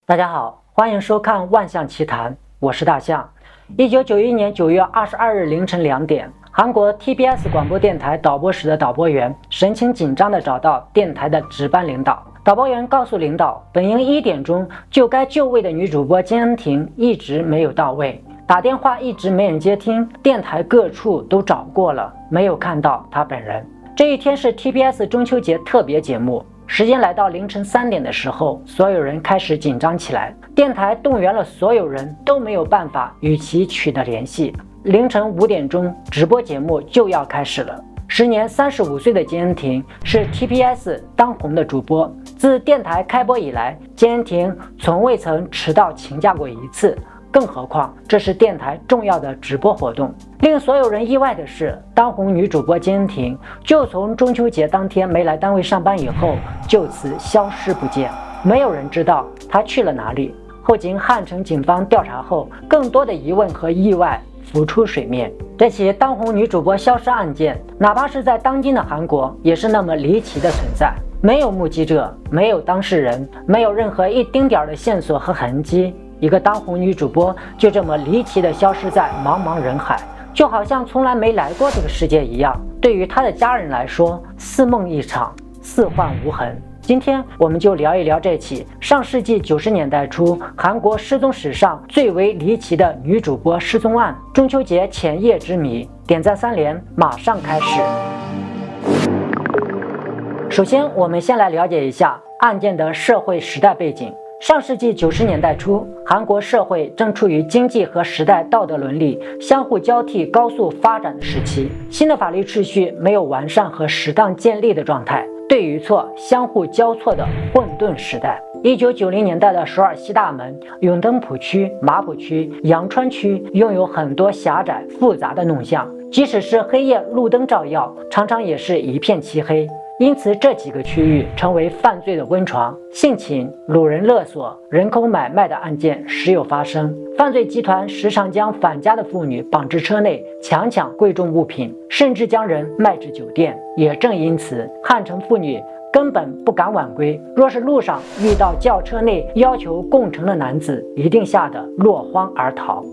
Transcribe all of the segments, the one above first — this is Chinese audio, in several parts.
大家好，欢迎收看《万象奇谈》，我是大象。1991年9月22日凌晨2点，韩国 TBS 广播电台导播室的导播员神情紧张地找到电台的值班领导。导播员告诉领导，本应1点钟就该就位的女主播金恩婷一直没有到位，打电话一直没人接听，电台各处都找过了，没有看到她本人。这一天是 TBS 中秋节特别节目。时间来到凌晨3点的时候，所有人开始紧张起来。电台动员了所有人，都没有办法与其取得联系。凌晨5点钟，直播节目就要开始了。时年35岁的金恩婷是 TBS 当红的主播。自电台开播以来，金恩婷从未曾迟到请假过一次。更何况这是电台重要的直播活动。令所有人意外的是，当红女主播金恩婷就从中秋节当天没来单位上班以后，就此消失不见，没有人知道她去了哪里。后经汉城警方调查后，更多的疑问和意外浮出水面。这起当红女主播消失案件，哪怕是在当今的韩国，也是那么离奇的存在。没有目击者，没有当事人，没有任何一丁点的线索和痕迹。一个当红女主播就这么离奇地消失在茫茫人海，就好像从来没来过这个世界一样。对于她的家人来说，似梦一场，似幻无痕。今天我们就聊一聊这起上世纪90年代初韩国失踪史上最为离奇的女主播失踪案——中秋节前夜之谜。点赞3连，马上开始。首先，我们先来了解一下案件的社会时代背景。上世纪90年代初，韩国社会正处于经济和时代道德伦理相互交替、高速发展的时期，新的法律秩序没有完善和适当建立的状态，对与错相互交错的混沌时代。1990年代的首尔西大门、永登浦区、马浦区、阳川区拥有很多狭窄复杂的弄巷，即使是黑夜路灯照耀，常常也是一片漆黑。因此，这几个区域成为犯罪的温床，性侵、掳人勒索、人口买卖的案件时有发生。犯罪集团时常将返家的妇女绑至车内，强抢贵重物品，甚至将人卖至酒店。也正因此，汉城妇女根本不敢晚归，若是路上遇到轿车内要求共乘的男子，一定吓得落荒而逃。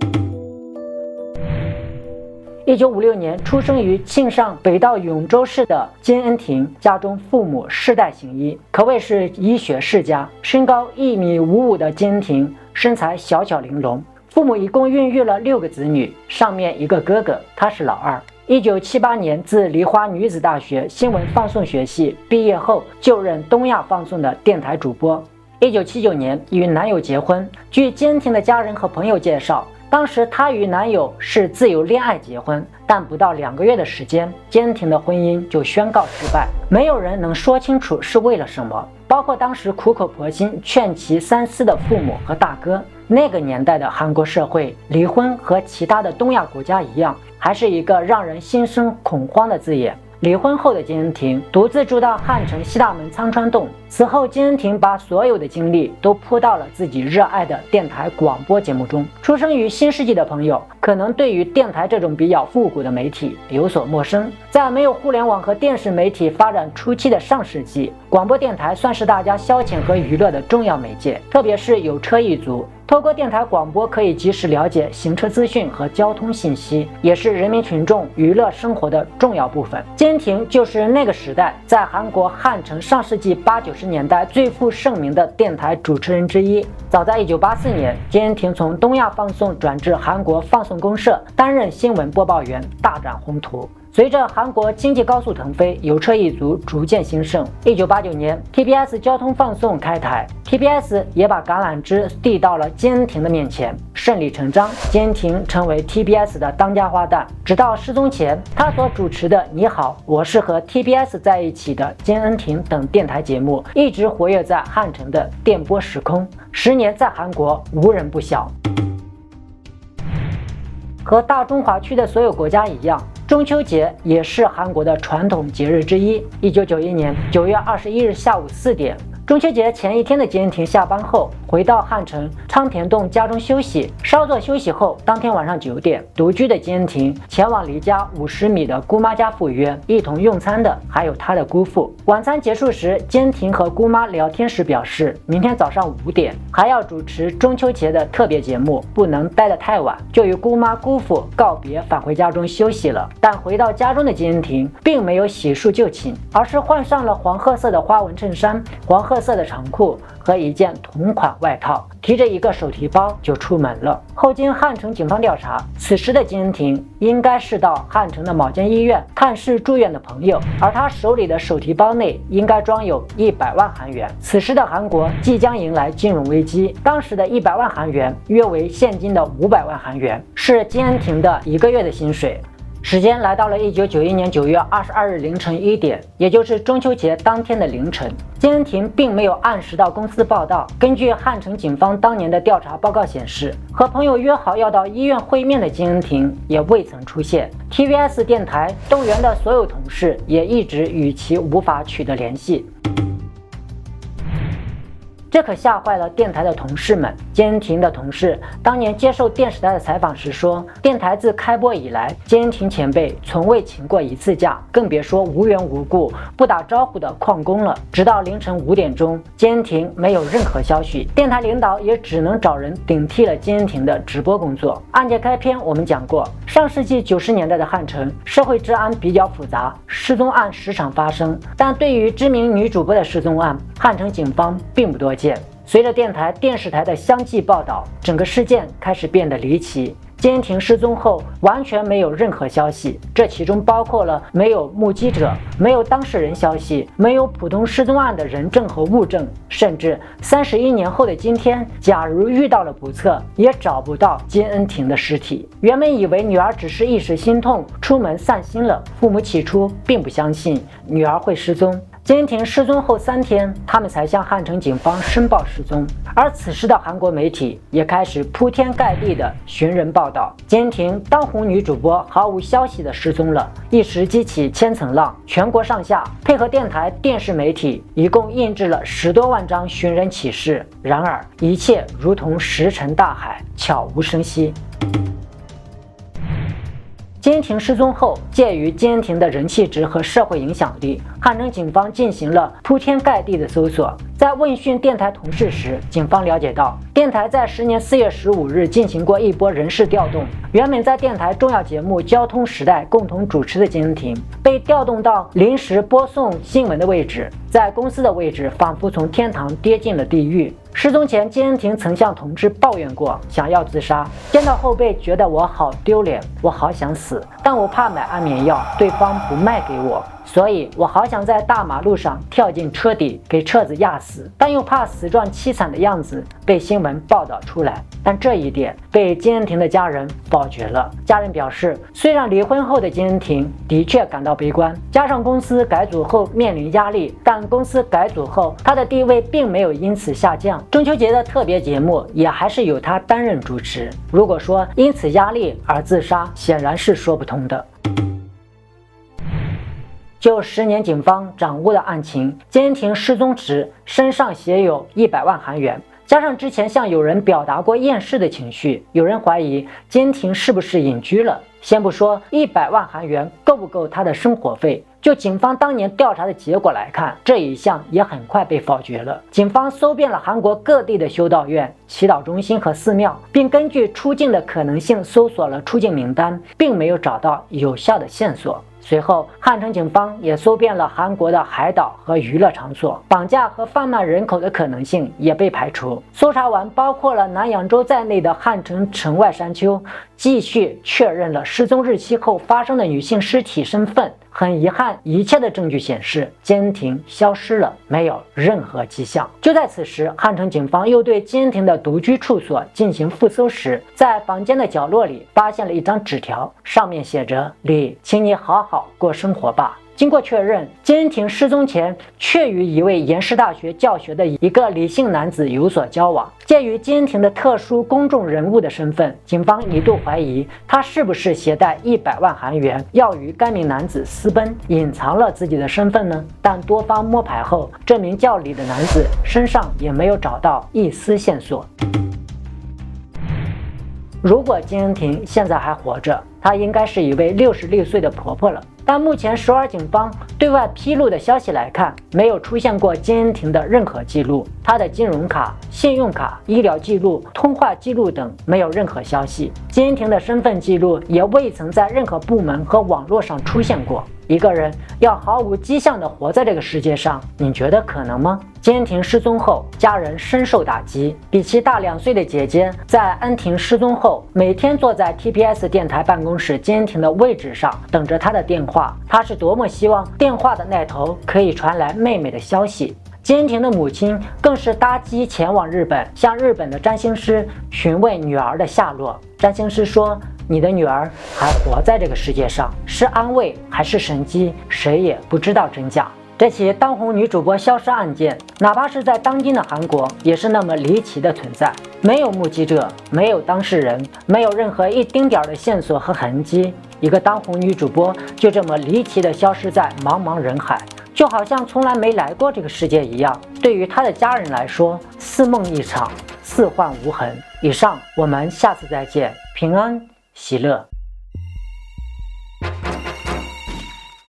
1956年出生于庆尚北道永州市的金恩婷，家中父母世代行医，可谓是医学世家。身高1.55米的金恩婷，身材小巧玲珑。父母一共孕育了6个子女，上面一个哥哥，他是老二。1978年自梨花女子大学新闻放送学系毕业后，就任东亚放送的电台主播。1979年与男友结婚。据金恩婷的家人和朋友介绍，当时她与男友是自由恋爱结婚，但不到2个月的时间，金恩婷的婚姻就宣告失败。没有人能说清楚是为了什么，包括当时苦口婆心劝其三思的父母和大哥。那个年代的韩国社会，离婚和其他的东亚国家一样，还是一个让人心生恐慌的字眼。离婚后的金恩婷独自住到汉城西大门仓川洞。此后，金恩婷把所有的精力都扑到了自己热爱的电台广播节目中。出生于新世纪的朋友，可能对于电台这种比较复古的媒体有所陌生。在没有互联网和电视媒体发展初期的上世纪，广播电台算是大家消遣和娱乐的重要媒介，特别是有车一族。透过电台广播可以及时了解行车资讯和交通信息，也是人民群众娱乐生活的重要部分。金恩婷就是那个时代在韩国汉城上世纪80、90年代最负盛名的电台主持人之一。早在1984年，金恩婷从东亚放送转至韩国放送公社，担任新闻播报员，大展宏图。随着韩国经济高速腾飞，有车一族逐渐兴盛。1989年 ，TBS 交通放送开台 ，TBS 也把橄榄枝递到了金恩婷的面前，顺理成章，金恩婷成为 TBS 的当家花旦。直到失踪前，她所主持的《你好，我是和 TBS 在一起的金恩婷》等电台节目，一直活跃在汉城的电波时空，10年在韩国无人不晓。和大中华区的所有国家一样，中秋节也是韩国的传统节日之一。1991年9月21日下午4点，中秋节前一天的金恩婷下班后，回到汉城昌田洞家中休息。稍作休息后，当天晚上9点，独居的金恩婷前往离家50米的姑妈家赴约，一同用餐的还有她的姑父。晚餐结束时，金恩婷和姑妈聊天时表示，明天早上5点还要主持中秋节的特别节目，不能待得太晚，就与姑妈姑父告别，返回家中休息了。但回到家中的金恩婷并没有洗漱就寝，而是换上了黄褐色的花纹衬衫、黄褐色的长裤和一件同款外套，提着一个手提包就出门了。后经汉城警方调查，此时的金恩婷应该是到汉城的某间医院探视住院的朋友，而他手里的手提包内应该装有100万韩元。此时的韩国即将迎来金融危机，当时的100万韩元约为现今的500万韩元，是金恩婷的1个月的薪水。时间来到了1991年9月22日凌晨1点，也就是中秋节当天的凌晨。金恩婷并没有按时到公司报到。根据汉城警方当年的调查报告显示，和朋友约好要到医院会面的金恩婷也未曾出现。TVS 电台动员的所有同事也一直与其无法取得联系。这可吓坏了电台的同事们。金恩婷的同事当年接受电视台的采访时说，电台自开播以来，金恩婷前辈从未请过1次假，更别说无缘无故不打招呼的旷工了。直到凌晨5点钟，金恩婷没有任何消息，电台领导也只能找人顶替了金恩婷的直播工作。案件开篇我们讲过，上世纪90年代的汉城社会治安比较复杂，失踪案时常发生，但对于知名女主播的失踪案，汉城警方并不多见。随着电台、电视台的相继报道，整个事件开始变得离奇。金恩婷失踪后完全没有任何消息，这其中包括了没有目击者、没有当事人消息、没有普通失踪案的人证和物证，甚至31年后的今天，假如遇到了不测，也找不到金恩婷的尸体。原本以为女儿只是一时心痛，出门散心了，父母起初并不相信女儿会失踪。金恩婷失踪后3天，他们才向汉城警方申报失踪。而此时的韩国媒体也开始铺天盖地的寻人报道，金恩婷当红女主播毫无消息的失踪了，一时激起千层浪。全国上下配合电台、电视媒体，一共印制了10多万张寻人启事。然而，一切如同石沉大海，悄无声息。金恩婷失踪后，鉴于金恩婷的人气值和社会影响力，汉城警方进行了铺天盖地的搜索。在问讯电台同事时，警方了解到，电台在10年4月15日进行过一波人事调动。原本在电台重要节目《交通时代》共同主持的金恩婷，被调动到临时播送新闻的位置，在公司的位置仿佛从天堂跌进了地狱。失踪前，金恩婷曾向同事抱怨过想要自杀，见到后辈觉得我好丢脸，我好想死，但我怕买安眠药，对方不卖给我，所以我好想在大马路上跳进车底给车子压死，但又怕死状凄惨的样子被新闻报道出来。但这一点被金恩婷的家人否决了。家人表示，虽然离婚后的金恩婷的确感到悲观，加上公司改组后面临压力，但公司改组后她的地位并没有因此下降。中秋节的特别节目也还是由她担任主持。如果说因此压力而自杀，显然是说不通的。就10年警方掌握的案情，金恩婷失踪时身上写有100万韩元，加上之前向有人表达过厌世的情绪，有人怀疑金恩婷是不是隐居了。先不说100万韩元够不够她的生活费，就警方当年调查的结果来看，这一项也很快被否决了。警方搜遍了韩国各地的修道院、祈祷中心和寺庙，并根据出境的可能性搜索了出境名单，并没有找到有效的线索。随后，汉城警方也搜遍了韩国的海岛和娱乐场所，绑架和贩卖人口的可能性也被排除。搜查完包括了南扬州在内的汉城城外山丘，继续确认了失踪日期后发生的女性尸体身份。很遗憾，一切的证据显示金恩婷消失了，没有任何迹象。就在此时，汉城警方又对金恩婷的独居处所进行复搜时，在房间的角落里发现了一张纸条，上面写着：“李，请你好好过生活吧。”经过确认，金恩婷失踪前确与一位延世大学教学的一个李姓男子有所交往。鉴于金恩婷的特殊公众人物的身份，警方一度怀疑他是不是携带100万韩元要与该名男子私奔，隐藏了自己的身份呢？但多方摸排后，这名叫李的男子身上也没有找到一丝线索。如果金恩婷现在还活着，她应该是一位66岁的婆婆了。但目前首尔警方对外披露的消息来看，没有出现过金恩婷的任何记录，她的金融卡、信用卡、医疗记录、通话记录等没有任何消息。金恩婷的身份记录也未曾在任何部门和网络上出现过。一个人要毫无迹象地活在这个世界上，你觉得可能吗？金恩婷失踪后，家人深受打击。比其大2岁的姐姐在恩婷失踪后，每天坐在 TBS 电台办公室金恩婷的位置上，等着她的电话。她是多么希望电话的那头可以传来妹妹的消息。金恩婷的母亲更是搭机前往日本，向日本的占星师询问女儿的下落。占星师说，你的女儿还活在这个世界上，是安慰还是神迹，谁也不知道真假。这起当红女主播消失案件，哪怕是在当今的韩国，也是那么离奇的存在。没有目击者，没有当事人，没有任何一丁点的线索和痕迹，一个当红女主播就这么离奇的消失在茫茫人海，就好像从来没来过这个世界一样。对于她的家人来说，似梦一场，似幻无痕。以上，我们下次再见，平安喜乐。